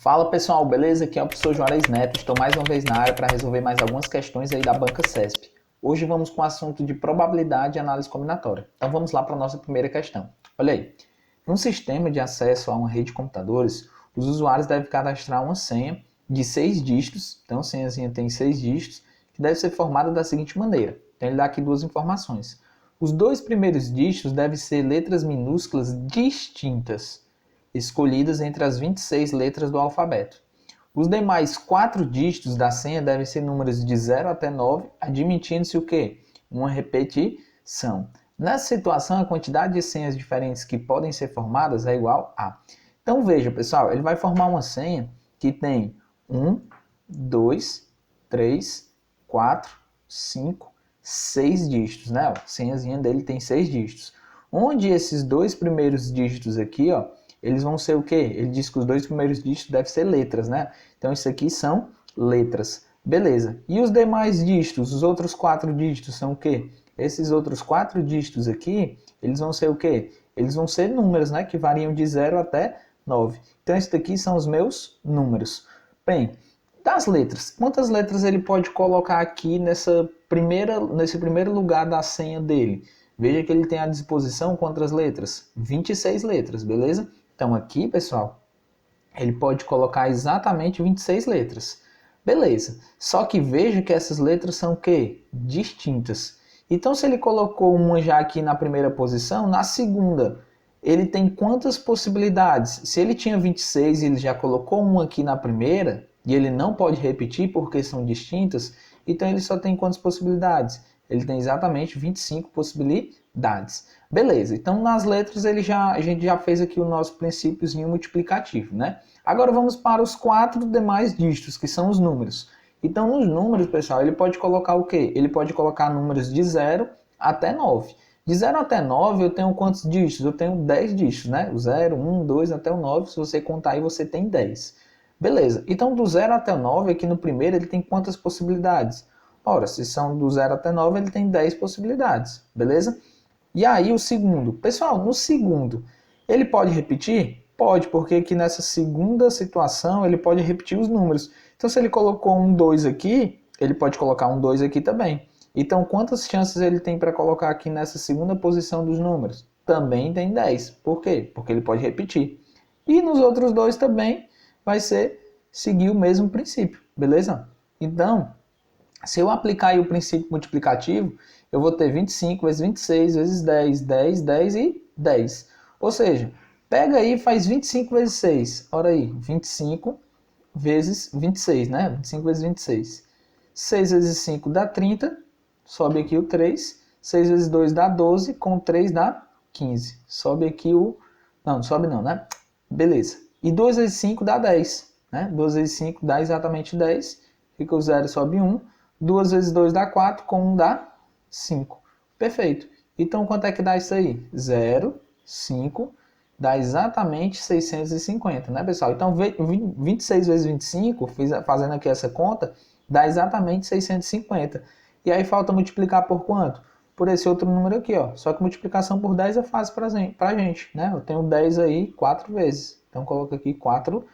Fala pessoal, beleza? Aqui é o professor Juarez Neto, estou mais uma vez na área para resolver mais algumas questões aí da banca CESP. Hoje vamos com o assunto de probabilidade e análise combinatória. Então vamos lá para a nossa primeira questão. Olha aí, em um sistema de acesso a uma rede de computadores, os usuários devem cadastrar uma senha de 6 dígitos, então a senhazinha tem 6 dígitos, que deve ser formada da seguinte maneira. Então ele dá aqui duas informações. Os dois primeiros dígitos devem ser letras minúsculas distintas, escolhidas entre as 26 letras do alfabeto. Os demais 4 dígitos da senha devem ser números de 0 até 9, admitindo-se o quê? Uma repetição. Nessa situação, a quantidade de senhas diferentes que podem ser formadas é igual a. Então veja, pessoal, ele vai formar uma senha que tem 1, 2, 3, 4, 5, 6 dígitos, né? A senhazinha dele tem 6 dígitos. Onde esses dois primeiros dígitos aqui, ó, eles vão ser o quê? Ele diz que os dois primeiros dígitos devem ser letras, né? Então, isso aqui são letras. Beleza. E os demais dígitos, os outros 4 dígitos são o quê? Esses outros 4 dígitos aqui, eles vão ser o quê? Eles vão ser números, né? Que variam de 0 até 9. Então, esses daqui são os meus números. Bem, das letras. Quantas letras ele pode colocar aqui nesse primeiro lugar da senha dele? Veja que ele tem à disposição quantas letras? 26 letras, beleza? Então aqui, pessoal, ele pode colocar exatamente 26 letras. Beleza. Só que veja que essas letras são o quê? Distintas. Então se ele colocou uma já aqui na primeira posição, na segunda, ele tem quantas possibilidades? Se ele tinha 26 e ele já colocou uma aqui na primeira, e ele não pode repetir porque são distintas, então ele só tem quantas possibilidades? Ele tem exatamente 25 possibilidades. Beleza, então nas letras a gente já fez aqui o nosso princípiozinho multiplicativo, né? Agora vamos para os 4 demais dígitos, que são os números. Então nos números, pessoal, ele pode colocar o quê? Ele pode colocar números de 0 até 9. De 0 até 9 eu tenho quantos dígitos? Eu tenho 10 dígitos, né? O 0, 1, 2 até o 9, se você contar aí você tem 10. Beleza, então do 0 até o 9, aqui no primeiro, ele tem quantas possibilidades? Ora, se são do 0 até 9, ele tem 10 possibilidades, beleza? E aí o segundo, pessoal, no segundo, ele pode repetir? Pode, porque aqui nessa segunda situação ele pode repetir os números. Então se ele colocou um 2 aqui, ele pode colocar um 2 aqui também. Então quantas chances ele tem para colocar aqui nessa segunda posição dos números? Também tem 10. Por quê? Porque ele pode repetir. E nos outros dois também vai ser seguir o mesmo princípio, beleza? Então, se eu aplicar aí o princípio multiplicativo, eu vou ter 25 vezes 26 vezes 10, 10, 10 e 10. Ou seja, pega aí e faz 25 vezes 6. Ora aí, 25 vezes 26, né? 25 vezes 26. 6 vezes 5 dá 30, sobe aqui o 3. 6 vezes 2 dá 12, com 3 dá 15. Sobe aqui o... Não sobe não, né? Beleza. E 2 vezes 5 dá 10, né? 2 vezes 5 dá exatamente 10. Fica o 0, sobe 1. 2 vezes 2 dá 4, com 1 dá 5. Perfeito. Então, quanto é que dá isso aí? 0, 5, dá exatamente 650, né, pessoal? Então, 26 vezes 25, fazendo aqui essa conta, dá exatamente 650. E aí falta multiplicar por quanto? Por esse outro número aqui, ó. Só que multiplicação por 10 é fácil pra gente, né? Eu tenho 10 aí 4 vezes. Então, coloco aqui 4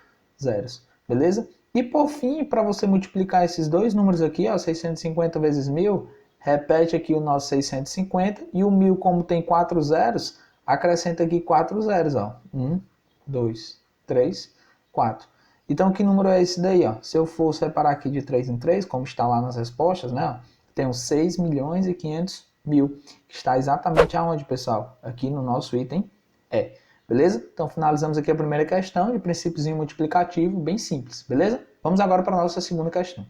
zeros, beleza? E por fim, para você multiplicar esses dois números aqui, ó, 650 vezes 1000, repete aqui o nosso 650 e o 1000, como tem 4 zeros, acrescenta aqui 4 zeros, ó. 1, 2, 3, 4. Então, que número é esse daí, ó? Se eu for separar aqui de 3 em 3, como está lá nas respostas, né? Tenho 6 milhões e 500 mil, que está exatamente aonde, pessoal? Aqui no nosso item E. Beleza? Então finalizamos aqui a primeira questão de princípiozinho multiplicativo, bem simples, beleza? Vamos agora para a nossa segunda questão.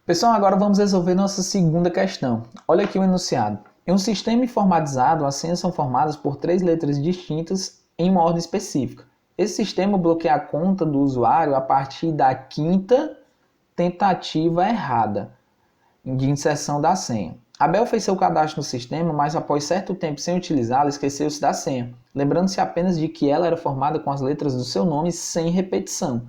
Pessoal, agora vamos resolver nossa segunda questão. Olha aqui o enunciado. Em um sistema informatizado, as senhas são formadas por 3 letras distintas em uma ordem específica. Esse sistema bloqueia a conta do usuário a partir da 5ª tentativa errada de inserção da senha. Abel fez seu cadastro no sistema, mas após certo tempo sem utilizá-la, esqueceu-se da senha, lembrando-se apenas de que ela era formada com as letras do seu nome sem repetição.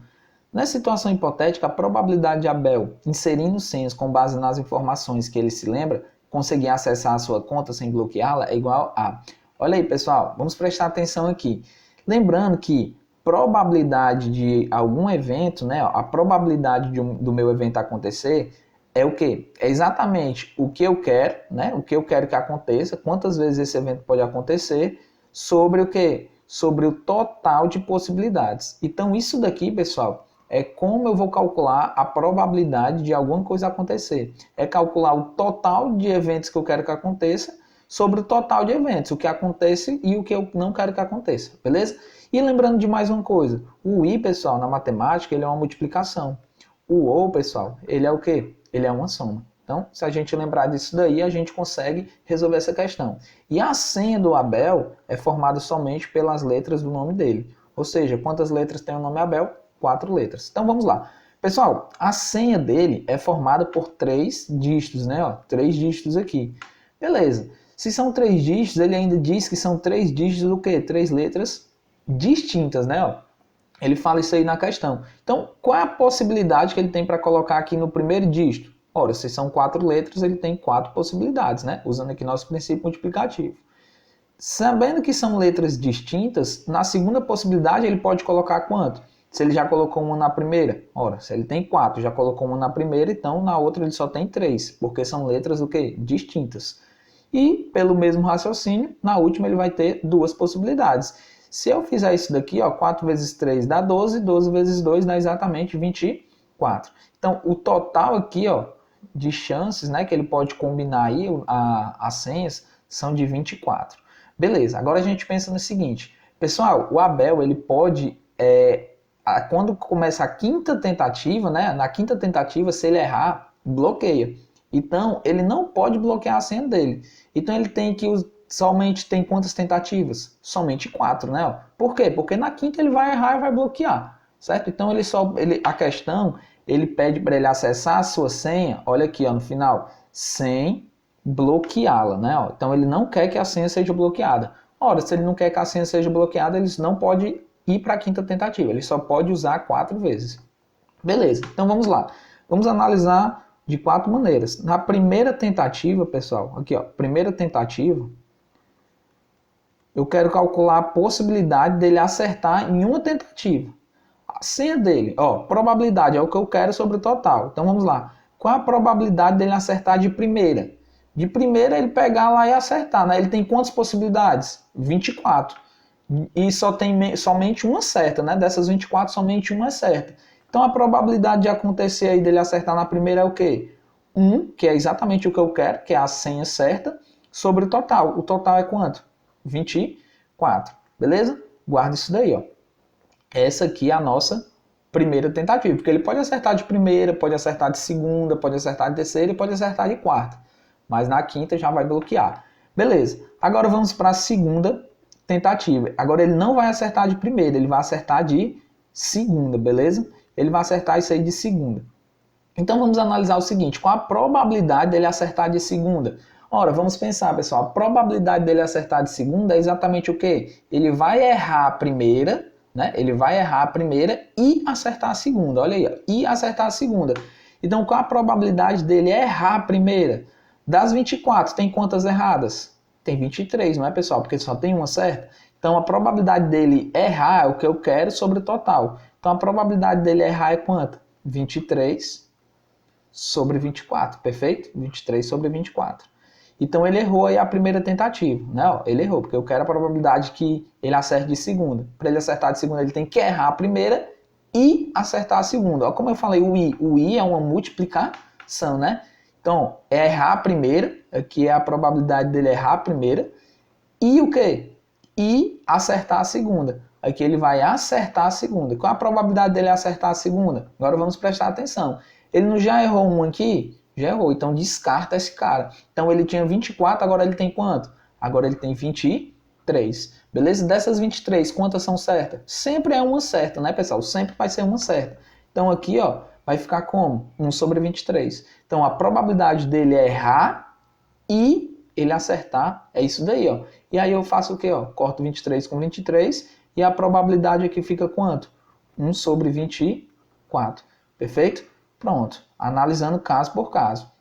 Nessa situação hipotética, a probabilidade de Abel, inserindo senhas com base nas informações que ele se lembra, conseguir acessar a sua conta sem bloqueá-la é igual a... Olha aí, pessoal, vamos prestar atenção aqui. Lembrando que probabilidade de algum evento, né, a probabilidade do meu evento acontecer é o quê? É exatamente o que eu quero, né, o que eu quero que aconteça, quantas vezes esse evento pode acontecer, sobre o quê? Sobre o total de possibilidades. Então isso daqui, pessoal, é como eu vou calcular a probabilidade de alguma coisa acontecer. É calcular o total de eventos que eu quero que aconteça sobre o total de eventos, o que acontece e o que eu não quero que aconteça, beleza? E lembrando de mais uma coisa, o i, pessoal, na matemática, ele é uma multiplicação. O ou, pessoal, ele é o quê? Ele é uma soma. Então, se a gente lembrar disso daí, a gente consegue resolver essa questão. E a senha do Abel é formada somente pelas letras do nome dele. Ou seja, quantas letras tem o nome Abel? 4 letras. Então, vamos lá. Pessoal, a senha dele é formada por 3 dígitos, né? Ó, 3 dígitos aqui. Beleza. Se são 3 dígitos, ele ainda diz que são 3 dígitos do quê? 3 letras distintas, né? Ó, ele fala isso aí na questão. Então, qual é a possibilidade que ele tem para colocar aqui no primeiro dígito? Ora, se são 4 letras, ele tem 4 possibilidades, né? Usando aqui nosso princípio multiplicativo. Sabendo que são letras distintas, na segunda possibilidade ele pode colocar quanto? Se ele já colocou uma na primeira, ora, se ele tem 4, já colocou uma na primeira, então na outra ele só tem 3, porque são letras do quê? Distintas. E, pelo mesmo raciocínio, na última ele vai ter 2 possibilidades. Se eu fizer isso daqui, ó, 4 vezes 3 dá 12, 12 vezes 2 dá exatamente 24. Então, o total aqui, ó, de chances, né, que ele pode combinar aí as senhas são de 24. Beleza, agora a gente pensa no seguinte. Pessoal, o Abel, ele pode, quando começa a quinta tentativa, né, na quinta tentativa, se ele errar, bloqueia. Então, ele não pode bloquear a senha dele. Então, ele tem que somente tem quantas tentativas? Somente 4, né? Por quê? Porque na quinta ele vai errar e vai bloquear, certo? Então, a questão, ele pede para ele acessar a sua senha, olha aqui, ó, no final, sem bloqueá-la, né? Ó, então, ele não quer que a senha seja bloqueada. Ora, se ele não quer que a senha seja bloqueada, ele não pode ir para a quinta tentativa, ele só pode usar 4 vezes. Beleza, então vamos lá. Vamos analisar de 4 maneiras. Na primeira tentativa, pessoal, aqui ó, primeira tentativa, eu quero calcular a possibilidade dele acertar em uma tentativa. A senha dele, ó, probabilidade é o que eu quero sobre o total. Então vamos lá. Qual a probabilidade dele acertar de primeira? De primeira ele pegar lá e acertar, né? Ele tem quantas possibilidades? 24. E só tem somente uma certa, né? Dessas 24, somente uma é certa. Então a probabilidade de acontecer aí dele acertar na primeira é o quê? 1, que é exatamente o que eu quero, que é a senha certa, sobre o total. O total é quanto? 24. Beleza? Guarda isso daí, ó. Essa aqui é a nossa primeira tentativa, porque ele pode acertar de primeira, pode acertar de segunda, pode acertar de terceira e pode acertar de quarta. Mas na quinta já vai bloquear. Beleza. Agora vamos para a segunda tentativa. Agora ele não vai acertar de primeira, ele vai acertar de segunda, beleza? Ele vai acertar isso aí de segunda. Então vamos analisar o seguinte, qual a probabilidade dele acertar de segunda? Ora, vamos pensar, pessoal, a probabilidade dele acertar de segunda é exatamente o quê? Ele vai errar a primeira, né? Ele vai errar a primeira e acertar a segunda, olha aí, ó, e acertar a segunda. Então qual a probabilidade dele errar a primeira? Das 24, tem quantas erradas? Tem 23, não é, pessoal? Porque só tem uma certa. Então a probabilidade dele errar é o que eu quero sobre o total. Então a probabilidade dele errar é quanto? 23 sobre 24, perfeito? 23 sobre 24. Então ele errou aí a primeira tentativa, né? Ele errou, porque eu quero a probabilidade que ele acerte de segunda. Para ele acertar de segunda, ele tem que errar a primeira e acertar a segunda. Ó, como eu falei, o i é uma multiplicação, né? Então, é errar a primeira, que é a probabilidade dele errar a primeira, e o quê? E acertar a segunda. Aqui ele vai acertar a segunda. Qual a probabilidade dele acertar a segunda? Agora vamos prestar atenção. Ele não já errou um aqui? Já errou, então descarta esse cara. Então ele tinha 24, agora ele tem quanto? Agora ele tem 23. Beleza? Dessas 23, quantas são certas? Sempre é uma certa, né, pessoal? Sempre vai ser uma certa. Então aqui, ó, vai ficar como? 1 sobre 23. Então a probabilidade dele é errar e ele acertar é isso daí, ó. E aí eu faço o quê, ó? Corto 23 com 23 e a probabilidade aqui fica quanto? 1 sobre 24. Perfeito? Pronto. Analisando caso por caso.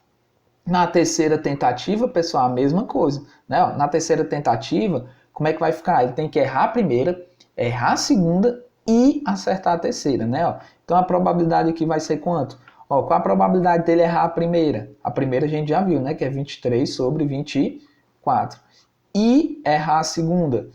Na terceira tentativa, pessoal, a mesma coisa, né? Ó, na terceira tentativa, como é que vai ficar? Ele tem que errar a primeira, errar a segunda e acertar a terceira, né? Ó, então a probabilidade aqui vai ser quanto? Ó, qual a probabilidade dele errar a primeira? A primeira a gente já viu, né? Que é 23 sobre 24. E errar a segunda?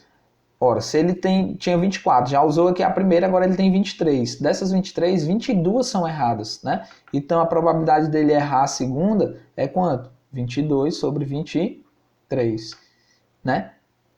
Ora, se ele tinha 24, já usou aqui a primeira, agora ele tem 23. Dessas 23, 22 são erradas, né? Então a probabilidade dele errar a segunda é quanto? 22 sobre 23, né?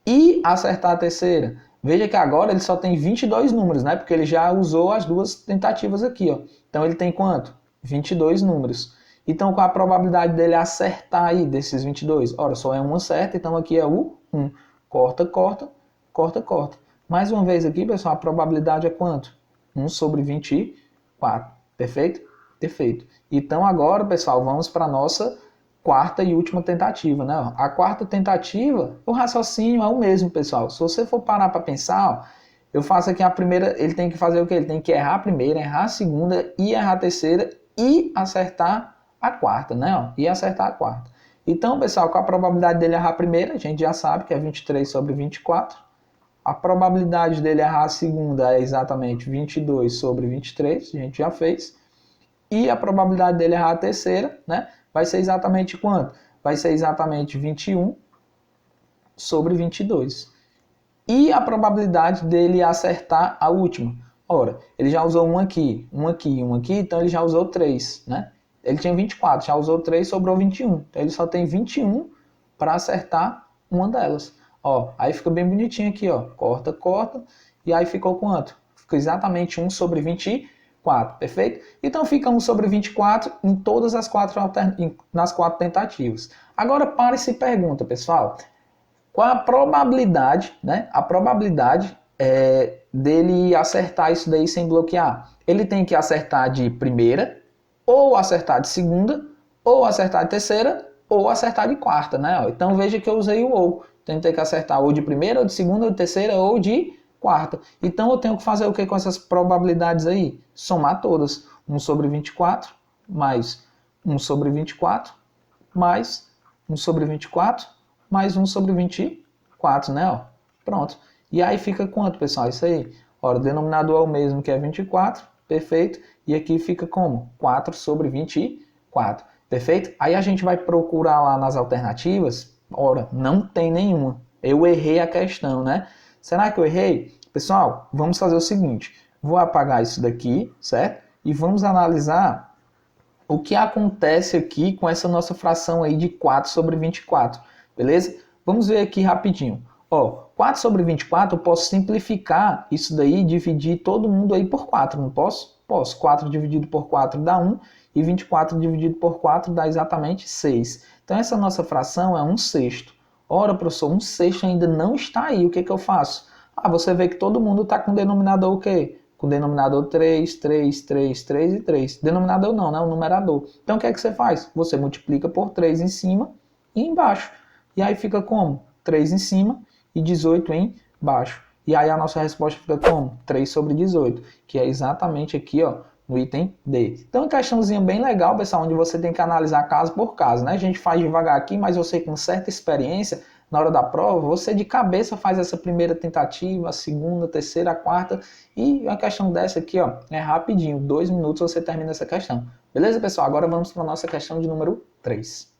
E acertar a terceira? Veja que agora ele só tem 22 números, né? Porque ele já usou as duas tentativas aqui, ó. Então ele tem quanto? 22 números. Então qual a probabilidade dele acertar aí desses 22? Ora, só é uma certa, então aqui é o 1. Corta, corta. Corta, corta. Mais uma vez aqui, pessoal, a probabilidade é quanto? 1 sobre 24. Perfeito? Perfeito. Então agora, pessoal, vamos para a nossa quarta e última tentativa, né? A quarta tentativa, o raciocínio é o mesmo, pessoal. Se você for parar para pensar, ó, eu faço aqui a primeira, ele tem que fazer o quê? Ele tem que errar a primeira, errar a segunda e errar a terceira e acertar a quarta, né? Ó, e acertar a quarta. Então, pessoal, qual a probabilidade dele errar a primeira? A gente já sabe que é 23 sobre 24. A probabilidade dele errar a segunda é exatamente 22 sobre 23, a gente já fez. E a probabilidade dele errar a terceira, né, vai ser exatamente quanto? Vai ser exatamente 21 sobre 22. E a probabilidade dele acertar a última? Ora, ele já usou um aqui, então ele já usou 3, né? Ele tinha 24, já usou 3, sobrou 21. Então ele só tem 21 para acertar uma delas. Ó, aí fica bem bonitinho aqui, ó. Corta, corta. E aí ficou quanto? Fica exatamente 1 sobre 24, perfeito? Então fica 1 sobre 24 em todas as nas quatro tentativas. Agora pare e se pergunta, pessoal, qual a probabilidade, né? A probabilidade dele acertar isso daí sem bloquear? Ele tem que acertar de primeira, ou acertar de segunda, ou acertar de terceira, ou acertar de quarta, né? Então veja que eu usei o ou. Tentei que acertar ou de primeira, ou de segunda, ou de terceira, ou de quarta. Então eu tenho que fazer o que com essas probabilidades aí? Somar todas. 1 sobre 24, mais 1 sobre 24, mais 1 sobre 24, mais 1 sobre 24, né? Ó, pronto. E aí fica quanto, pessoal? Isso aí. Ora, o denominador é o mesmo, que é 24, perfeito. E aqui fica como? 4 sobre 24, perfeito? Aí a gente vai procurar lá nas alternativas. Ora, não tem nenhuma. Eu errei a questão, né? Será que eu errei? Pessoal, vamos fazer o seguinte. Vou apagar isso daqui, certo? E vamos analisar o que acontece aqui com essa nossa fração aí de 4 sobre 24, beleza? Vamos ver aqui rapidinho. Ó, 4 sobre 24, eu posso simplificar isso daí e dividir todo mundo aí por 4, não posso? Posso. 4 dividido por 4 dá 1 e 24 dividido por 4 dá exatamente 6. Então essa nossa fração é 1/6. Ora, professor, 1/6 ainda não está aí, o que eu faço? Ah, você vê que todo mundo está com o denominador o quê? Com o denominador 3, 3, 3, 3 e 3. Denominador não, né? O numerador. Então o que é que você faz? Você multiplica por 3 em cima e embaixo. E aí fica como? 3 em cima e 18 embaixo. E aí a nossa resposta fica como? 3 sobre 18, que é exatamente aqui, ó, no item D. Então, uma questãozinha bem legal, pessoal, onde você tem que analisar caso por caso, né? A gente faz devagar aqui, mas eu sei com certa experiência, na hora da prova, você de cabeça faz essa primeira tentativa, a segunda, a terceira, a quarta, e a questão dessa aqui, ó, é rapidinho, 2 minutos você termina essa questão. Beleza, pessoal? Agora vamos para a nossa questão de número 3.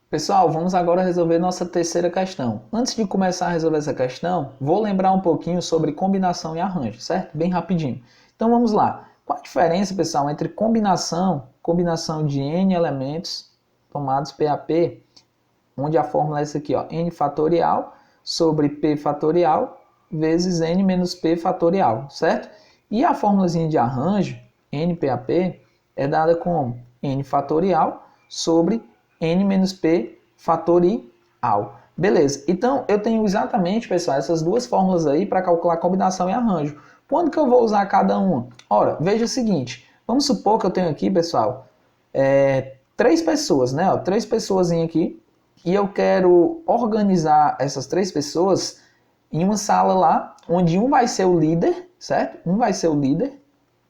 Pessoal, vamos agora resolver nossa terceira questão. Antes de começar a resolver essa questão, vou lembrar um pouquinho sobre combinação e arranjo, certo? Bem rapidinho. Então vamos lá. Qual a diferença, pessoal, entre combinação de n elementos tomados PAP, onde a fórmula é essa aqui, ó, n fatorial sobre p fatorial vezes n menos p fatorial, certo? E a fórmulazinha de arranjo, NPAP, é dada como n fatorial sobre n menos p fatorial. Beleza, então eu tenho exatamente, pessoal, essas duas fórmulas aí para calcular combinação e arranjo. Quando que eu vou usar cada uma? Ora, veja o seguinte, vamos supor que eu tenho aqui, pessoal, 3 pessoas, né? Ó, 3 pessoas aqui, e eu quero organizar essas 3 pessoas em uma sala lá, onde um vai ser o líder, certo? Um vai ser o líder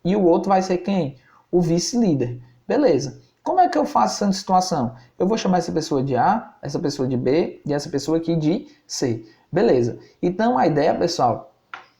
e o outro vai ser quem? O vice-líder. Beleza. Como é que eu faço essa situação? Eu vou chamar essa pessoa de A, essa pessoa de B e essa pessoa aqui de C. Beleza. Então a ideia, pessoal,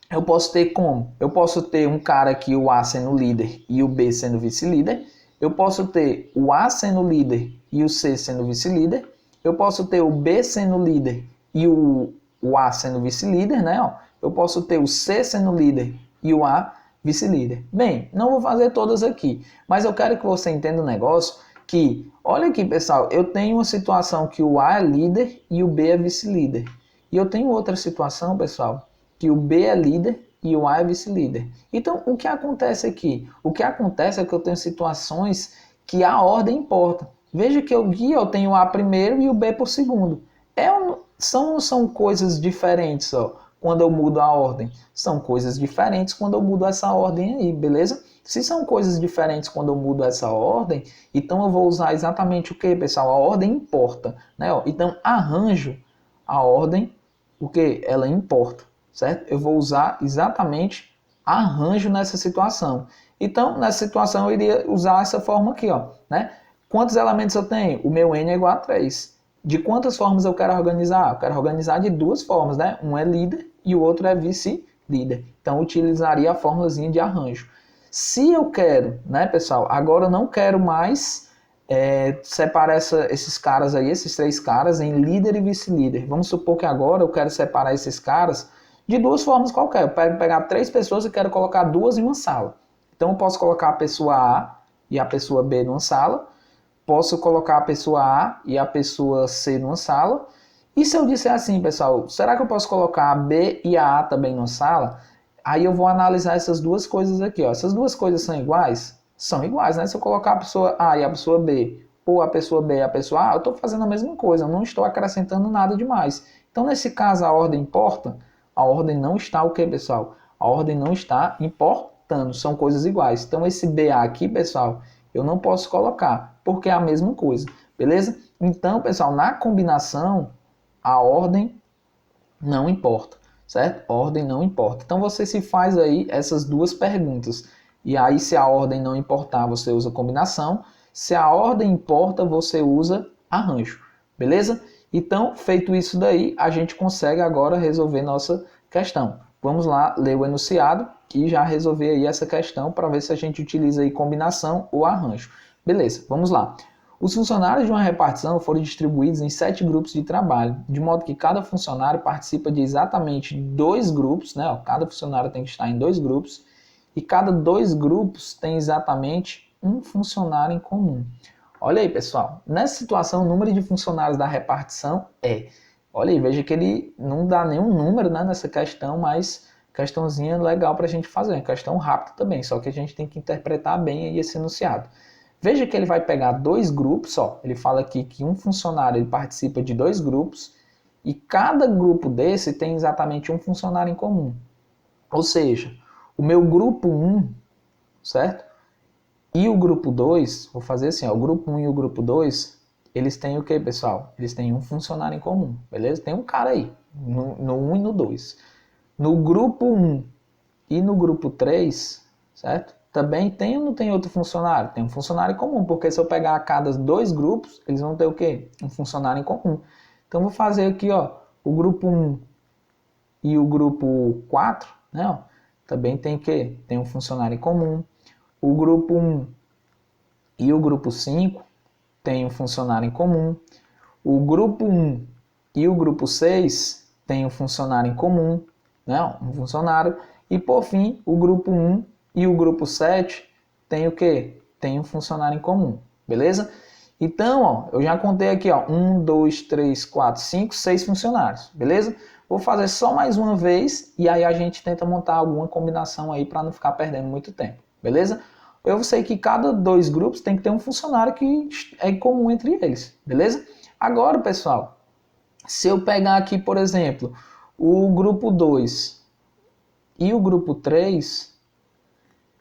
Eu posso ter como? Eu posso ter um cara aqui, o A sendo líder e o B sendo vice-líder. Eu posso ter o A sendo líder e o C sendo vice-líder. Eu posso ter o B sendo líder e o A sendo vice-líder, né? Ó, eu posso ter o C sendo líder e o A vice-líder. Bem, não vou fazer todas aqui, mas eu quero que você entenda um negócio que, olha aqui, pessoal, eu tenho uma situação que o A é líder e o B é vice-líder. E eu tenho outra situação, pessoal, que o B é líder e o A é vice-líder. Então, o que acontece aqui? O que acontece é que eu tenho situações que a ordem importa. Veja que eu tenho o A primeiro e o B por segundo. São coisas diferentes, ó, quando eu mudo a ordem. São coisas diferentes quando eu mudo essa ordem aí, beleza? Se são coisas diferentes quando eu mudo essa ordem, então eu vou usar exatamente o que, pessoal? A ordem importa, né? Então, arranjo, a ordem, o que? Ela importa, certo? Eu vou usar exatamente arranjo nessa situação. Então, nessa situação, eu iria usar essa forma aqui, ó, né? Quantos elementos eu tenho? O meu n é igual a 3. De quantas formas eu quero organizar? Eu quero organizar de duas formas, né? Um é líder e o outro é vice-líder. Então, eu utilizaria a formulazinha de arranjo. Se eu quero, né, pessoal, agora eu não quero mais separar esses caras aí, esses três caras, em líder e vice-líder. Vamos supor que agora eu quero separar esses caras de duas formas qualquer. Eu quero pegar três pessoas e quero colocar duas em uma sala. Então, eu posso colocar a pessoa A e a pessoa B numa sala. Posso colocar a pessoa A e a pessoa C numa sala. E se eu disser assim, pessoal, será que eu posso colocar a B e a A também numa sala? Aí eu vou analisar essas duas coisas aqui, ó. Essas duas coisas são iguais? São iguais, né? Se eu colocar a pessoa A e a pessoa B, ou a pessoa B e a pessoa A, eu estou fazendo a mesma coisa, eu não estou acrescentando nada demais. Então, nesse caso, a ordem importa? A ordem não está o que, pessoal? A ordem não está importando, são coisas iguais. Então, esse BA aqui, pessoal, eu não posso colocar, porque é a mesma coisa, beleza? Então, pessoal, na combinação, a ordem não importa, certo? Ordem não importa. Então, você se faz aí essas duas perguntas. E aí, se a ordem não importar, você usa combinação. Se a ordem importa, você usa arranjo, beleza? Então, feito isso daí, a gente consegue agora resolver nossa questão. Vamos lá ler o enunciado e já resolver aí essa questão para ver se a gente utiliza aí combinação ou arranjo. Beleza, vamos lá. Os funcionários de uma repartição foram distribuídos em 7 grupos de trabalho, de modo que cada funcionário participa de exatamente 2 grupos, né? Cada funcionário tem que estar em 2 grupos, e cada 2 grupos tem exatamente um funcionário em comum. Olha aí, pessoal, nessa situação, o número de funcionários da repartição é... Olha aí, veja que ele não dá nenhum número, né, nessa questão, mas questãozinha legal para a gente fazer, questão rápida também, só que a gente tem que interpretar bem aí esse enunciado. Veja que ele vai pegar 2 grupos, ó. Ele fala aqui que um funcionário ele participa de 2 grupos e cada grupo desse tem exatamente um funcionário em comum. Ou seja, o meu grupo 1, certo? E o grupo 2, vou fazer assim, ó, o grupo 1 e o grupo 2, eles têm o que, pessoal? Eles têm um funcionário em comum, beleza? Tem um cara aí, no 1 e no 2. No grupo 1 e no grupo 3, certo? Também tem ou não tem outro funcionário? Tem um funcionário em comum, porque se eu pegar a cada 2 grupos, eles vão ter o quê? Um funcionário em comum. Então, vou fazer aqui, ó, o grupo 1 e o grupo 4, né? Ó, também tem que tem um funcionário em comum. O grupo 1 e o grupo 5 tem um funcionário em comum. O grupo 1 e o grupo 6 tem um funcionário em comum, né? Um funcionário. E por fim, o grupo 1 e o grupo 7 tem o quê? Tem um funcionário em comum, beleza? Então, ó, eu já contei aqui, ó, 1, 2, 3, 4, 5, 6 funcionários, beleza? Vou fazer só mais uma vez e aí a gente tenta montar alguma combinação aí para não ficar perdendo muito tempo, beleza? Eu sei que cada 2 grupos tem que ter um funcionário que é comum entre eles, beleza? Agora, pessoal, se eu pegar aqui, por exemplo, o grupo 2 e o grupo 3,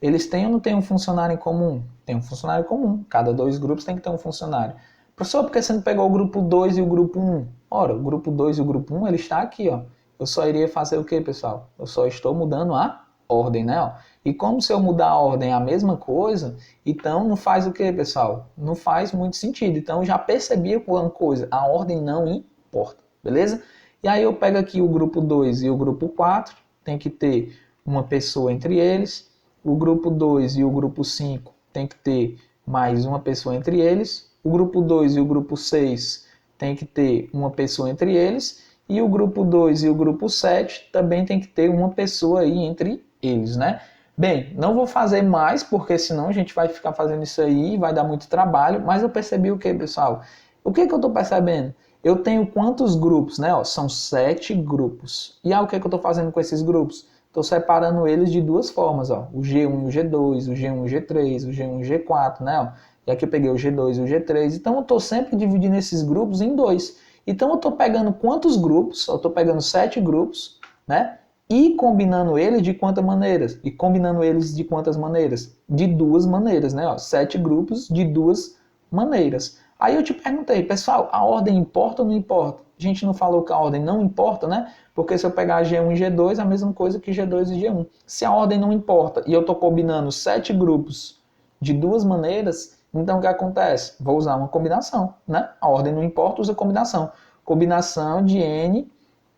eles têm ou não têm um funcionário em comum? Tem um funcionário comum. Cada 2 grupos tem que ter um funcionário. Professor, por que você não pegou o grupo 2 e o grupo 1? Ora, o grupo 2 e o grupo 1, ele está aqui, ó. Eu só iria fazer o quê, pessoal? Eu só estou mudando a ordem, né? Ó. E como se eu mudar a ordem é a mesma coisa, então não faz o quê, pessoal? Não faz muito sentido. Então eu já percebi uma coisa, a ordem não importa, beleza? E aí eu pego aqui o grupo 2 e o grupo 4, tem que ter uma pessoa entre eles. O grupo 2 e o grupo 5 tem que ter mais uma pessoa entre eles. O grupo 2 e o grupo 6 tem que ter uma pessoa entre eles. E o grupo 2 e o grupo 7 também tem que ter uma pessoa aí entre eles, né? Bem, não vou fazer mais, porque senão a gente vai ficar fazendo isso aí e vai dar muito trabalho, mas eu percebi o que, pessoal? O que eu estou percebendo? Eu tenho quantos grupos, né? Ó, são 7 grupos. E aí o que eu estou fazendo com esses grupos? Estou separando eles de duas formas, ó, o G1 e o G2, o G1 e o G3, o G1 e o G4, né? Ó, e aqui eu peguei o G2 e o G3, então eu estou sempre dividindo esses grupos em dois. Então eu estou pegando quantos grupos? Eu estou pegando 7 grupos, né? E combinando eles de quantas maneiras? E combinando eles de quantas maneiras? De duas maneiras, né? Ó, 7 grupos de duas maneiras. Aí eu te perguntei, pessoal, a ordem importa ou não importa? A gente não falou que a ordem não importa, né? Porque se eu pegar G1 e G2, é a mesma coisa que G2 e G1. Se a ordem não importa e eu estou combinando 7 grupos de duas maneiras, então o que acontece? Vou usar uma combinação, né? A ordem não importa, usa combinação. Combinação de N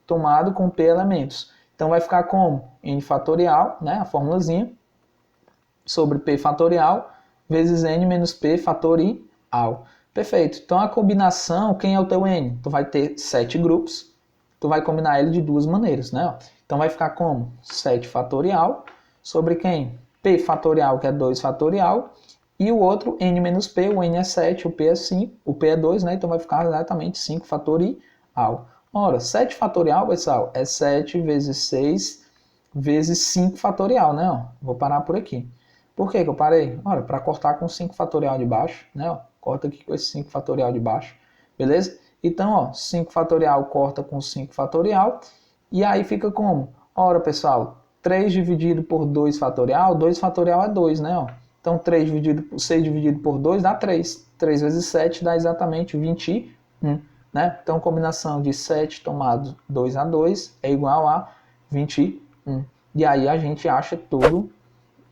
tomado com P elementos. Então vai ficar como? N fatorial, né? A formulazinha, sobre P fatorial, vezes N menos P fatorial. Perfeito. Então a combinação, quem é o teu N? Tu vai ter 7 grupos, tu vai combinar ele de duas maneiras, né? Então vai ficar como? 7 fatorial sobre quem? P fatorial, que é 2 fatorial, e o outro, N menos P, o N é 7, o P é 5, o P é 2, né? Então vai ficar exatamente 5 fatorial. Ora, 7 fatorial, pessoal, é 7 vezes 6 vezes 5 fatorial, né? Ó, vou parar por aqui. Por que eu parei? Ora, para cortar com 5 fatorial de baixo, né? Ó, corta aqui com esse 5 fatorial de baixo, beleza? Então, ó, 5 fatorial corta com 5 fatorial, e aí fica como? Ora, pessoal, 3 dividido por 2 fatorial é 2, né? Ó. Então, 3 dividido por 6 dividido por 2 dá 3. 3 vezes 7 dá exatamente 21, né? Então, combinação de 7 tomado 2 a 2 é igual a 21. E aí a gente acha tudo,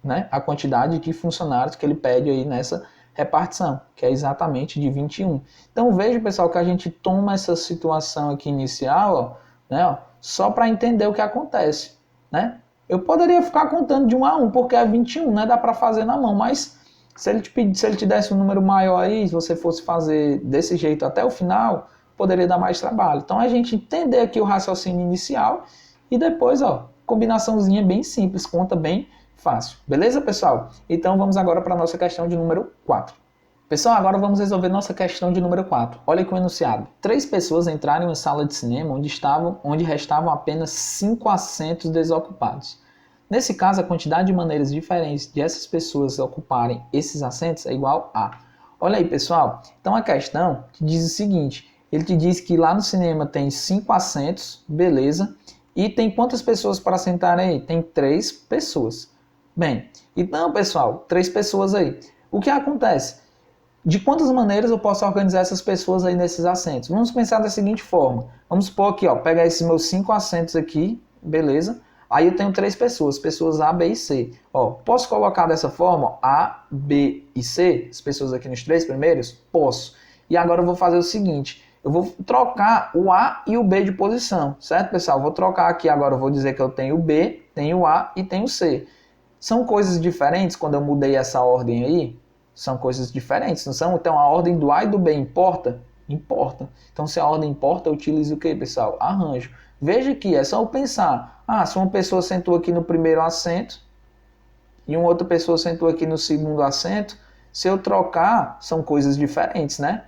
né, a quantidade de funcionários que ele pede aí nessa repartição, que é exatamente de 21. Então veja, pessoal, que a gente toma essa situação aqui inicial, ó, né, ó, só para entender o que acontece, né? Eu poderia ficar contando de 1 a 1, porque é 21, né? Dá para fazer na mão, mas se ele te desse um número maior aí, se você fosse fazer desse jeito até o final, poderia dar mais trabalho. Então a gente entender aqui o raciocínio inicial e depois, ó, combinaçãozinha bem simples, conta bem fácil. Beleza, pessoal? Então vamos agora para a nossa questão de número 4. Pessoal, agora vamos resolver nossa questão de número 4. Olha aqui o enunciado. 3 pessoas entraram em uma sala de cinema onde restavam apenas 5 assentos desocupados. Nesse caso, a quantidade de maneiras diferentes de essas pessoas ocuparem esses assentos é igual a. Olha aí, pessoal. Então a questão te diz o seguinte. Ele te diz que lá no cinema tem 5 assentos, beleza. E tem quantas pessoas para sentarem aí? Tem 3 pessoas. Bem, então, pessoal, 3 pessoas aí. O que acontece? De quantas maneiras eu posso organizar essas pessoas aí nesses assentos? Vamos pensar da seguinte forma. Vamos supor aqui, ó, pegar esses meus 5 assentos aqui, beleza? Aí eu tenho 3 pessoas, pessoas A, B e C. Ó, posso colocar dessa forma, ó, A, B e C, as pessoas aqui nos 3 primeiros? Posso. E agora eu vou fazer o seguinte, eu vou trocar o A e o B de posição, certo, pessoal? Vou trocar aqui agora, eu vou dizer que eu tenho o B, tenho o A e tenho o C. São coisas diferentes quando eu mudei essa ordem aí? São coisas diferentes, não são? Então a ordem do A e do B importa? Importa. Então se a ordem importa, eu utilizo o que, pessoal? Arranjo. Veja que é só eu pensar. Ah, se uma pessoa sentou aqui no primeiro assento e uma outra pessoa sentou aqui no segundo assento, se eu trocar, são coisas diferentes, né?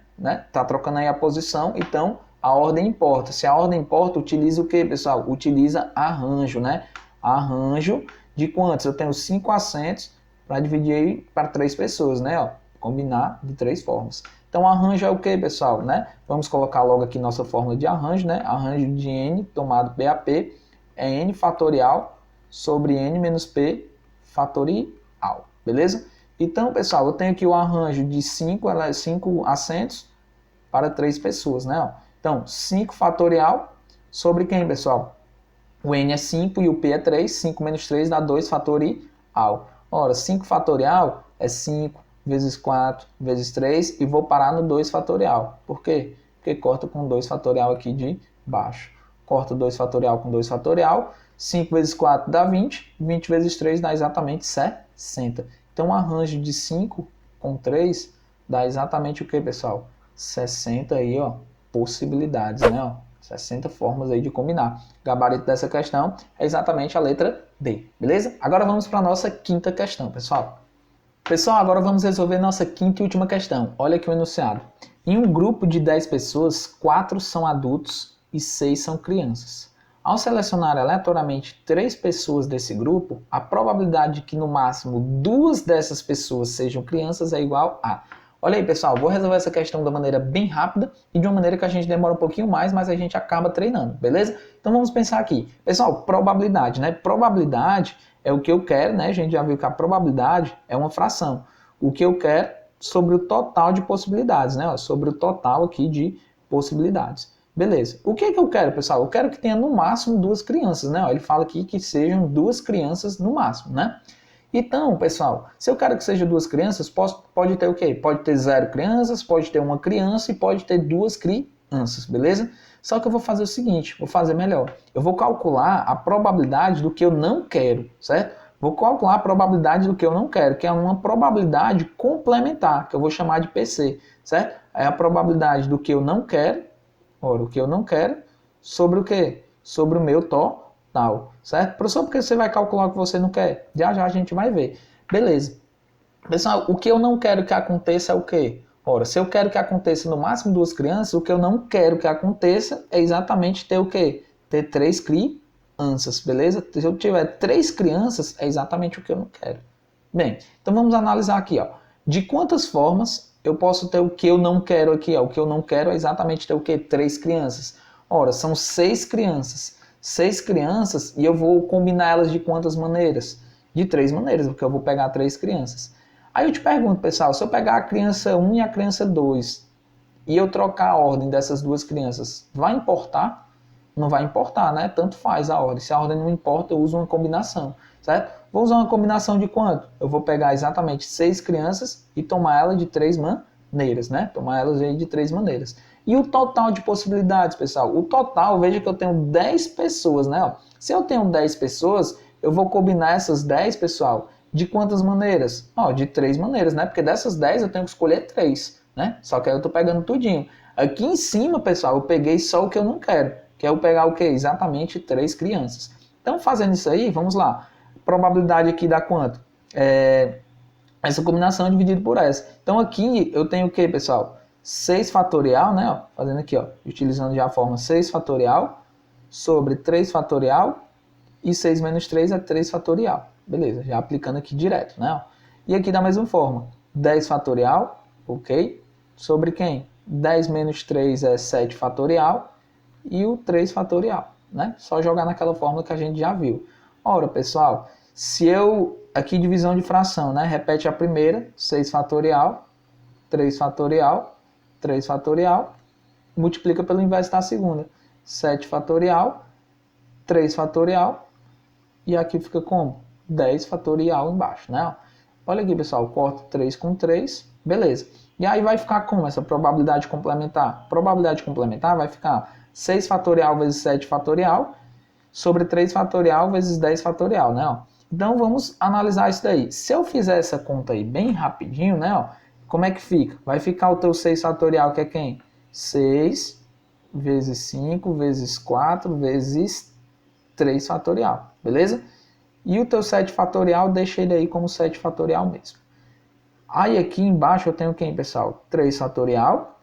Tá trocando aí a posição, então a ordem importa. Se a ordem importa, utiliza o que, pessoal? Utiliza arranjo, né? Arranjo de quantos? Eu tenho 5 assentos para dividir para 3 pessoas, né? Ó, combinar de 3 formas. Então, arranjo é o que, pessoal? Né? Vamos colocar logo aqui nossa fórmula de arranjo, né? Arranjo de n tomado PAP é n fatorial sobre n menos p fatorial, beleza? Então, pessoal, eu tenho aqui o arranjo de 5 assentos para 3 pessoas, né? Ó. Então, 5 fatorial sobre quem, pessoal? O n é 5 e o p é 3. 5 menos 3 dá 2 fatorial. Ora, 5 fatorial é 5 vezes 4 vezes 3 e vou parar no 2 fatorial. Por quê? Porque corta com 2 fatorial aqui de baixo. Corta 2 fatorial com 2 fatorial. 5 vezes 4 dá 20. 20 vezes 3 dá exatamente 60. Então, um arranjo de 5 com 3 dá exatamente o que, pessoal? 60 aí, ó, possibilidades, né? Ó, 60 formas aí de combinar. O gabarito dessa questão é exatamente a letra D, beleza? Agora vamos para a nossa quinta questão, pessoal. Pessoal, agora vamos resolver nossa quinta e última questão. Olha aqui o enunciado. Em um grupo de 10 pessoas, 4 são adultos e 6 são crianças. Ao selecionar aleatoriamente 3 pessoas desse grupo, a probabilidade de que no máximo 2 dessas pessoas sejam crianças é igual a... Olha aí, pessoal, vou resolver essa questão da maneira bem rápida e de uma maneira que a gente demora um pouquinho mais, mas a gente acaba treinando, beleza? Então vamos pensar aqui. Pessoal, probabilidade, né? Probabilidade é o que eu quero, né? A gente já viu que a probabilidade é uma fração. O que eu quero sobre o total de possibilidades, né? Sobre o total aqui de possibilidades. Beleza. O que é que eu quero, pessoal? Eu quero que tenha no máximo 2 crianças, né? Ele fala aqui que sejam 2 crianças no máximo, né? Então, pessoal, se eu quero que seja 2 crianças, pode ter o quê? Pode ter 0 crianças, pode ter 1 criança e pode ter 2 crianças, beleza? Só que eu vou fazer o seguinte, vou fazer melhor. Eu vou calcular a probabilidade do que eu não quero, certo? Vou calcular a probabilidade do que eu não quero, que é uma probabilidade complementar, que eu vou chamar de PC, certo? É a probabilidade do que eu não quero, ora, o que eu não quero, sobre o quê? Sobre o meu total, certo? Professor, por que você vai calcular o que você não quer? Já já a gente vai ver. Beleza. Pessoal, o que eu não quero que aconteça é o quê? Ora, se eu quero que aconteça no máximo 2 crianças, o que eu não quero que aconteça é exatamente ter o quê? Ter 3 crianças, beleza? Se eu tiver 3 crianças, é exatamente o que eu não quero. Bem, então vamos analisar aqui, ó. De quantas formas eu posso ter o que eu não quero aqui, ó? O que eu não quero é exatamente ter o quê? 3 crianças. Ora, são 6 crianças. 6 crianças e eu vou combinar elas de quantas maneiras? De 3 maneiras, porque eu vou pegar 3 crianças. Aí eu te pergunto, pessoal, se eu pegar a criança 1 e a criança 2 e eu trocar a ordem dessas 2 crianças, vai importar? Não vai importar, né? Tanto faz a ordem. Se a ordem não importa, eu uso uma combinação, certo? Vou usar uma combinação de quanto? Eu vou pegar exatamente 6 crianças e tomar ela de 3 maneiras, né? Tomar elas aí de 3 maneiras. E o total de possibilidades, pessoal? O total, veja que eu tenho 10 pessoas, né? Se eu tenho 10 pessoas, eu vou combinar essas 10, pessoal, de quantas maneiras? De 3 maneiras, né? Porque dessas 10 eu tenho que escolher 3, né? Só que aí eu tô pegando tudinho. Aqui em cima, pessoal, eu peguei só o que eu não quero, que é eu pegar o quê? Exatamente 3 crianças. Então, fazendo isso aí, vamos lá. Probabilidade aqui dá quanto? Essa combinação é dividida por essa. Então, aqui eu tenho o quê, pessoal? 6 fatorial, né? Fazendo aqui, utilizando já a forma 6 fatorial sobre 3 fatorial e 6 menos 3 é 3 fatorial. Beleza, já aplicando aqui direto, né? E aqui da mesma forma, 10 fatorial, ok? Sobre quem? 10 menos 3 é 7 fatorial e o 3 fatorial, né? Só jogar naquela fórmula que a gente já viu. Ora, pessoal, se eu... Aqui divisão de fração, né? Repete a primeira, 6 fatorial, 3 fatorial, 3 fatorial, multiplica pelo inverso da segunda, 7 fatorial, 3 fatorial, e aqui fica como? 10 fatorial embaixo, né? Olha aqui, pessoal, corto 3 com 3, beleza. E aí vai ficar como essa probabilidade complementar? Probabilidade complementar vai ficar 6 fatorial vezes 7 fatorial sobre 3 fatorial vezes 10 fatorial, né? Então vamos analisar isso daí. Se eu fizer essa conta aí bem rapidinho, né? Como é que fica? Vai ficar o teu 6 fatorial, que é quem? 6 vezes 5 vezes 4 vezes 3 fatorial, beleza? E o teu 7 fatorial, deixa ele aí como 7 fatorial mesmo. Aí aqui embaixo eu tenho quem, pessoal? 3 fatorial.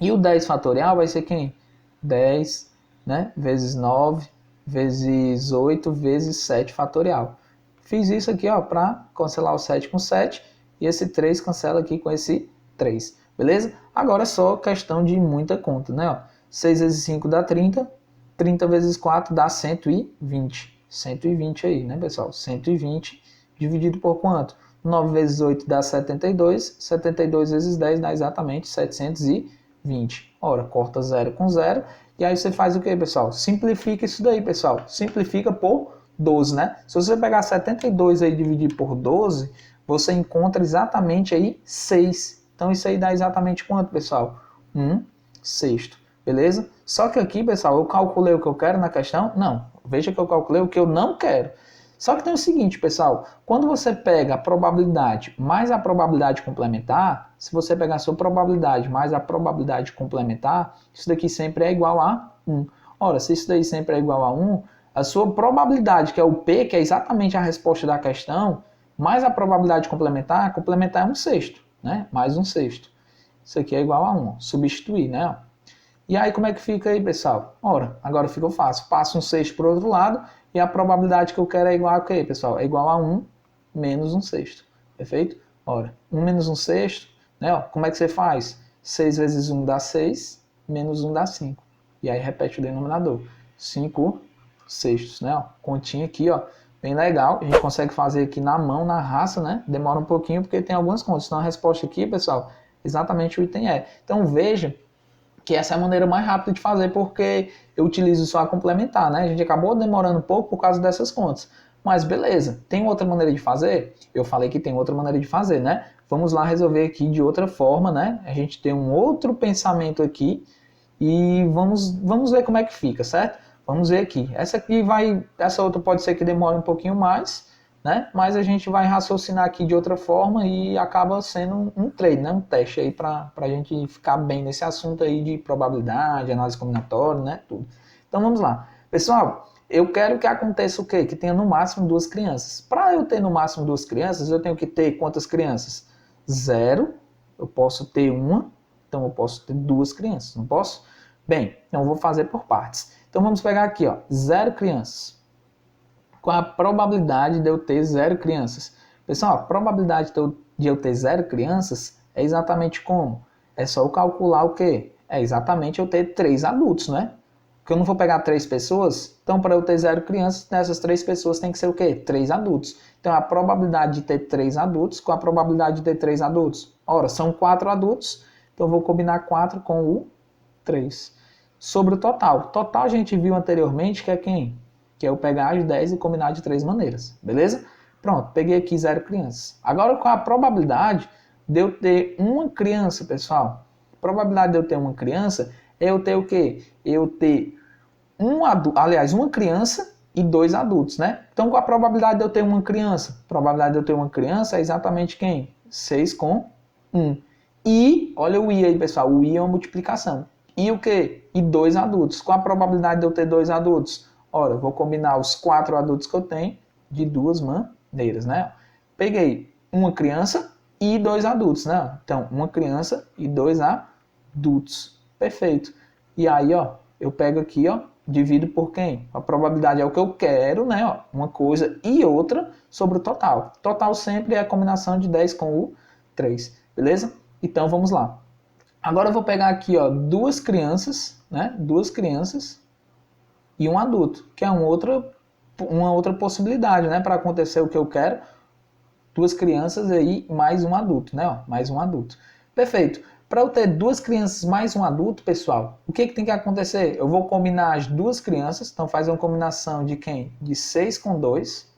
E o 10 fatorial vai ser quem? 10, né? Vezes 9, vezes 8, vezes 7 fatorial. Fiz isso aqui, para cancelar o 7 com 7. E esse 3 cancela aqui com esse 3. Beleza? Agora é só questão de muita conta, né? 6 vezes 5 dá 30. 30 vezes 4 dá 120. 120 aí, né, pessoal? 120 dividido por quanto? 9 vezes 8 dá 72. 72 vezes 10 dá exatamente 720. Ora, corta 0 com 0. E aí você faz o que, pessoal? Simplifica isso daí, pessoal. Simplifica por 12, né? Se você pegar 72 aí e dividir por 12, você encontra exatamente aí 6. Então isso aí dá exatamente quanto, pessoal? 1/6. beleza? Só que aqui, pessoal, eu calculei o que eu quero na questão? Não, veja que eu calculei o que eu não quero. Só que tem o seguinte, pessoal, quando você pega a probabilidade mais a probabilidade complementar, se você pegar a sua probabilidade mais a probabilidade complementar, isso daqui sempre é igual a 1. Ora, se isso daí sempre é igual a 1, a sua probabilidade, que é o P, que é exatamente a resposta da questão, mais a probabilidade complementar é 1/6, né? Mais 1/6. Isso aqui é igual a 1, substituir, né? E aí como é que fica aí, pessoal? Ora, agora ficou fácil. Passo 1/6 para o outro lado e a probabilidade que eu quero é igual a quê, pessoal? É igual a 1 menos 1/6. Perfeito? Ora, 1 menos 1/6, né? Ó, como é que você faz? 6 vezes 1 dá 6, menos 1 dá 5. E aí repete o denominador. 5/6, né? Ó, continha aqui, ó, bem legal. A gente consegue fazer aqui na mão, na raça, né? Demora um pouquinho porque tem algumas contas. Então a resposta aqui, pessoal, exatamente o item é. Então veja que essa é a maneira mais rápida de fazer, porque eu utilizo só a complementar, né? A gente acabou demorando um pouco por causa dessas contas. Mas beleza, tem outra maneira de fazer? Eu falei que tem outra maneira de fazer, né? Vamos lá resolver aqui de outra forma, né? A gente tem um outro pensamento aqui e vamos ver como é que fica, certo? Vamos ver aqui. Essa outra pode ser que demore um pouquinho mais, né? Mas a gente vai raciocinar aqui de outra forma e acaba sendo um treino, né? Um teste aí para a gente ficar bem nesse assunto aí de probabilidade, análise combinatória, né? Tudo. Então vamos lá. Pessoal, eu quero que aconteça o quê? Que tenha no máximo 2 crianças. Para eu ter no máximo 2 crianças, eu tenho que ter quantas crianças? 0, eu posso ter uma, então eu posso ter 2 crianças, não posso? Bem, então eu vou fazer por partes. Então vamos pegar aqui, ó, 0 crianças. Qual a probabilidade de eu ter 0 crianças? Pessoal, a probabilidade de eu ter 0 crianças é exatamente como? É só eu calcular o quê? É exatamente eu ter 3 adultos, né? Porque eu não vou pegar 3 pessoas, então para eu ter 0 crianças, nessas 3 pessoas tem que ser o quê? 3 adultos. Então a probabilidade de ter 3 adultos, qual a probabilidade de ter 3 adultos? Ora, são 4 adultos, então eu vou combinar 4 com o 3. Sobre o total. Total a gente viu anteriormente que é quem? Que é eu pegar as 10 e combinar de 3 maneiras, beleza? Pronto, peguei aqui 0 crianças. Agora, qual a probabilidade de eu ter uma criança, pessoal? A probabilidade de eu ter uma criança é eu ter o quê? Eu ter uma criança e 2 adultos, né? Então, qual a probabilidade de eu ter uma criança? A probabilidade de eu ter uma criança é exatamente quem? 6 com 1. E, olha o I aí, pessoal, o I é uma multiplicação. E o quê? E 2 adultos. Qual a probabilidade de eu ter 2 adultos? Ora, eu vou combinar os 4 adultos que eu tenho de 2 maneiras, né? Peguei uma criança e 2 adultos, né? Então, uma criança e 2 adultos. Perfeito. E aí, ó, eu pego aqui, ó, divido por quem? A probabilidade é o que eu quero, né? Ó, uma coisa e outra sobre o total. Total sempre é a combinação de 10 com o 3, beleza? Então, vamos lá. Agora eu vou pegar aqui, ó, 2 crianças, né? 2 crianças e um adulto, que é uma outra possibilidade, né? Para acontecer o que eu quero, 2 crianças aí mais um adulto, né? Ó, mais um adulto. Perfeito. Para eu ter 2 crianças mais um adulto, pessoal, o que tem que acontecer? Eu vou combinar as 2 crianças, então faz uma combinação de quem? De 6 com 2.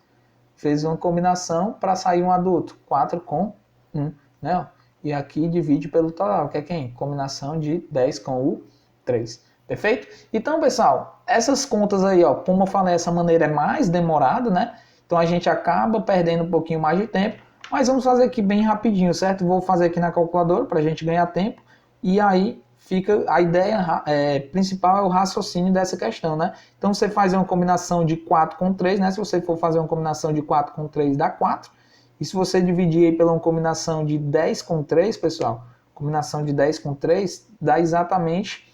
Fez uma combinação para sair um adulto, 4 com 1, né? E aqui divide pelo total, que é quem? Combinação de 10 com o 3. Perfeito? Então, pessoal, essas contas aí, ó, como eu falei, essa maneira é mais demorada, né? Então a gente acaba perdendo um pouquinho mais de tempo, mas vamos fazer aqui bem rapidinho, certo? Vou fazer aqui na calculadora para a gente ganhar tempo, e aí fica a ideia principal é o raciocínio dessa questão, né? Então você faz uma combinação de 4 com 3, né? Se você for fazer uma combinação de 4 com 3, dá 4. E se você dividir aí pela uma combinação de 10 com 3, pessoal, combinação de 10 com 3, dá exatamente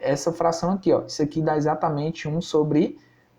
essa fração aqui, ó. Isso aqui dá exatamente 1 sobre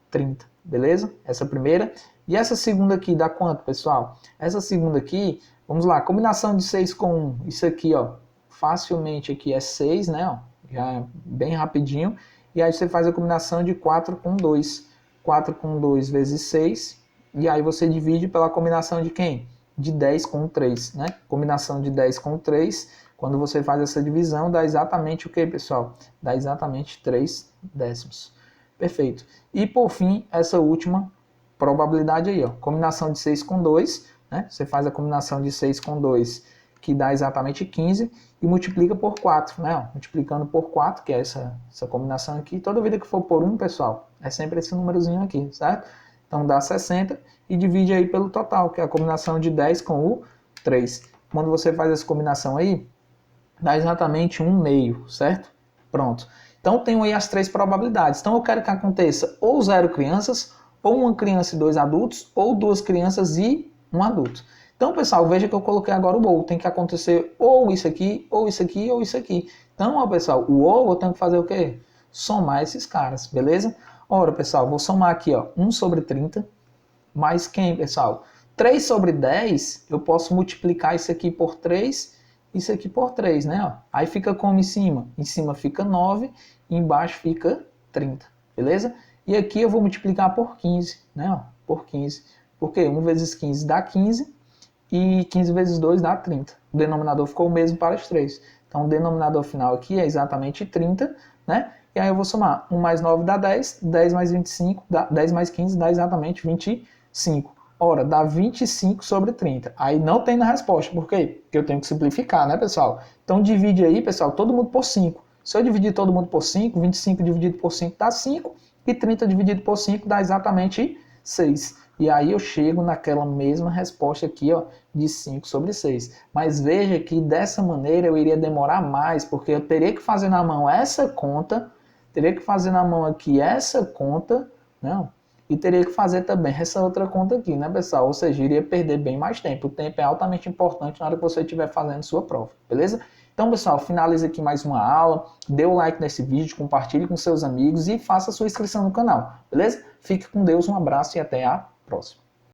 30, beleza? Essa primeira. E essa segunda aqui dá quanto, pessoal? Essa segunda aqui, vamos lá, combinação de 6 com 1, isso aqui, ó, facilmente aqui é 6, né? Ó, já é bem rapidinho. E aí você faz a combinação de 4 com 2. 4 com 2 vezes 6. E aí você divide pela combinação de quem? De 10 com 3, né? Combinação de 10 com 3. Quando você faz essa divisão, dá exatamente o que, pessoal? Dá exatamente 3 décimos. Perfeito. E por fim, essa última probabilidade aí, ó. Combinação de 6 com 2, né? Você faz a combinação de 6 com 2 que dá exatamente 15, e multiplica por 4, né? Multiplicando por 4, que é essa combinação aqui. Toda vida que for por 1, pessoal, é sempre esse númerozinho aqui, certo? Então dá 60 e divide aí pelo total, que é a combinação de 10 com o 3. Quando você faz essa combinação aí, dá exatamente 1 meio, certo? Pronto. Então tenho aí as 3 probabilidades. Então eu quero que aconteça ou 0 crianças, ou 1 criança e 2 adultos, ou 2 crianças e 1 adulto. Então, pessoal, veja que eu coloquei agora o ou. Tem que acontecer ou isso aqui, ou isso aqui, ou isso aqui. Então, ó, pessoal, o ou eu tenho que fazer o quê? Somar esses caras, beleza? Ora, pessoal, vou somar aqui, ó, 1 sobre 30, mais quem, pessoal? 3 sobre 10, eu posso multiplicar isso aqui por 3, isso aqui por 3, né? Ó. Aí fica como em cima? Em cima fica 9, e embaixo fica 30, beleza? E aqui eu vou multiplicar por 15, né? Ó, por 15. Porque 1 vezes 15 dá 15, e 15 vezes 2 dá 30. O denominador ficou o mesmo para os 3. Então o denominador final aqui é exatamente 30, né? E aí eu vou somar 1 mais 9 dá 10, 10 mais 25, 10 mais 15 dá exatamente 25. Ora, dá 25 sobre 30. Aí não tem na resposta. Por quê? Porque eu tenho que simplificar, né, pessoal? Então divide aí, pessoal, todo mundo por 5. Se eu dividir todo mundo por 5, 25 dividido por 5 dá 5, e 30 dividido por 5 dá exatamente 6. E aí eu chego naquela mesma resposta aqui, ó, de 5 sobre 6. Mas veja que dessa maneira eu iria demorar mais, porque eu teria que fazer na mão essa conta, teria que fazer na mão aqui essa conta, não? E teria que fazer também essa outra conta aqui, né, pessoal? Ou seja, iria perder bem mais tempo. O tempo é altamente importante na hora que você estiver fazendo sua prova, beleza? Então, pessoal, finaliza aqui mais uma aula, dê o like nesse vídeo, compartilhe com seus amigos e faça a sua inscrição no canal, beleza? Fique com Deus, um abraço e até a próxima.